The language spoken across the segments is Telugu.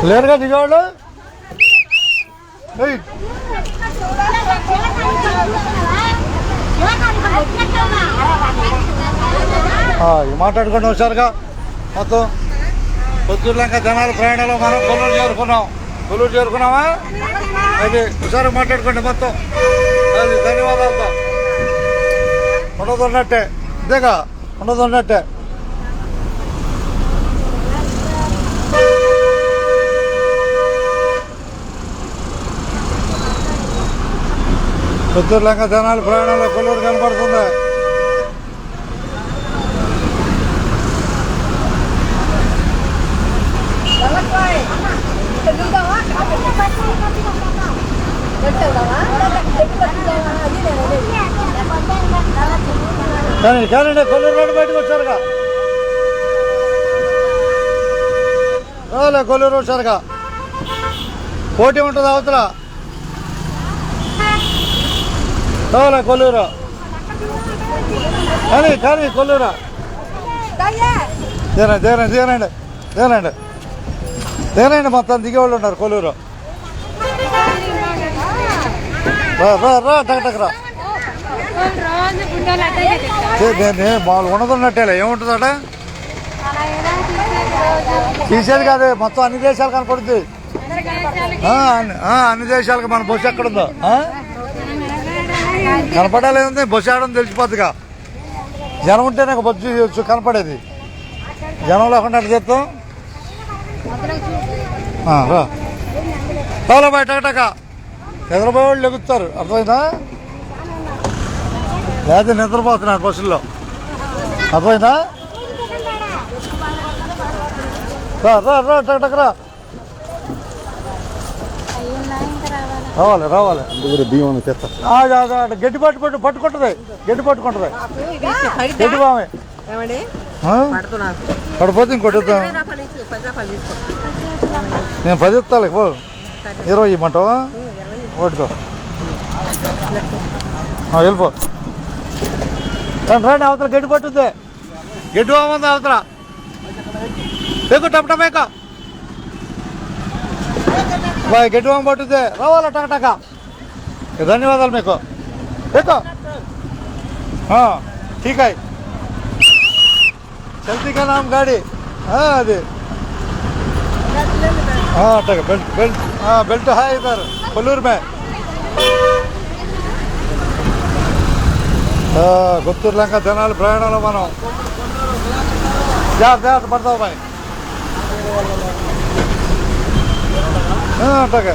లేరుగా దిగేవాళ్ళు మాట్లాడుకుంటూ వచ్చారుగా మొత్తం పొద్దుర్లంక జనాలు ప్రయాణంలో మనం కొల్లూరు చేరుకున్నామా అది ఒకసారి మాట్లాడుకోండి మొత్తం అది ధన్యవాదాలతో ఉండదున్నట్టే ఇదేగా ఉండదున్నట్టే పొద్దుర్లంక జనాలు ప్రయాణంలో కొల్లూరు కనపడుతుంది. కానీ కొల్లూరు రోడ్డు బయటకు వచ్చారుగా కొల్లూరు వచ్చారుగా పోటీ ఉంటుంది అవతల కొల్లూరు కానీ కొల్లూరు దేనండి మొత్తం దిగేవాళ్ళు ఉన్నారు కొల్లూరు రా టక్ రా మామూలు ఉండదున్నట్టేలే ఏముంటుందట తీసేది కాదు మొత్తం అన్ని దేశాలు కనపడుద్ది అన్ని దేశాలకు మన బస్సు ఎక్కడుందో కనపడాలి బస్సు ఆడడం తెలిసిపోద్దిగా జనం ఉంటే నాకు బస్సు కనపడేది జనం లేకుండా అట్లా చేస్తాం రా బయట నిద్రపోయే వాళ్ళు లెగుతారు అర్థమైందా లేదా నిద్రపోతున్నారు బస్సుల్లో అర్థమైందా రా రావాలి బియ్యం గడ్డి పట్టుకుంటుంది గడ్డి బామే పడిపోతే ఇంకోటి నేను 10 ఇస్తాలే 20 ఇమ్మంటావా ఓటుకో వెళ్ళిపో రండి అవతల గడ్డి పట్టుద్ది గడ్డి బాగుంది అవతల ఎక్కువ టపటమేక బాయ్ గడ్డి బాగు పట్టుద్ది రావాలా టకటక ధన్యవాదాలు మీకు ఎక్కువ ठीक है चलती का नाम गाड़ी అది बेल्ट है इधर कोल्लूर में గుంటూరులంక జనాలు ప్రయాణంలో మనం జాగ్రత్త పడతావు బాయ్ అట్టగా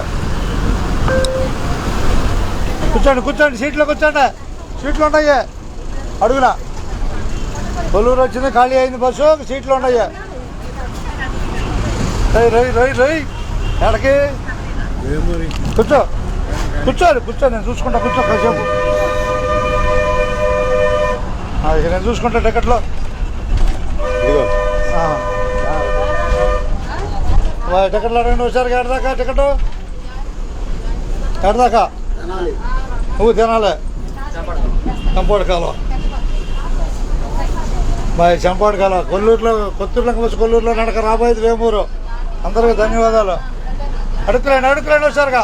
కూర్చోండి సీట్లో ఉంటాయి అడుగునా కొల్లూరు వచ్చింది ఖాళీ అయింది బస్సు సీట్లు ఉన్నాయి రై ఎక్కడికి కూర్చో నేను చూసుకుంటా కాసేపు నేను చూసుకుంటా టికెట్లో టికెట్లు అడగండి ఒకసారి ఎడదాకా టికెట్ ఎడదాకా నువ్వు తినాలి చంపాడు కాలువ బాయ్ చంపాడు కాలువ కొత్తూరులోకి వచ్చి కొల్లూరులో నడక రాబోయేది వేమూరు అందరికీ ధన్యవాదాలు అడుగులేండి ఒకసారిగా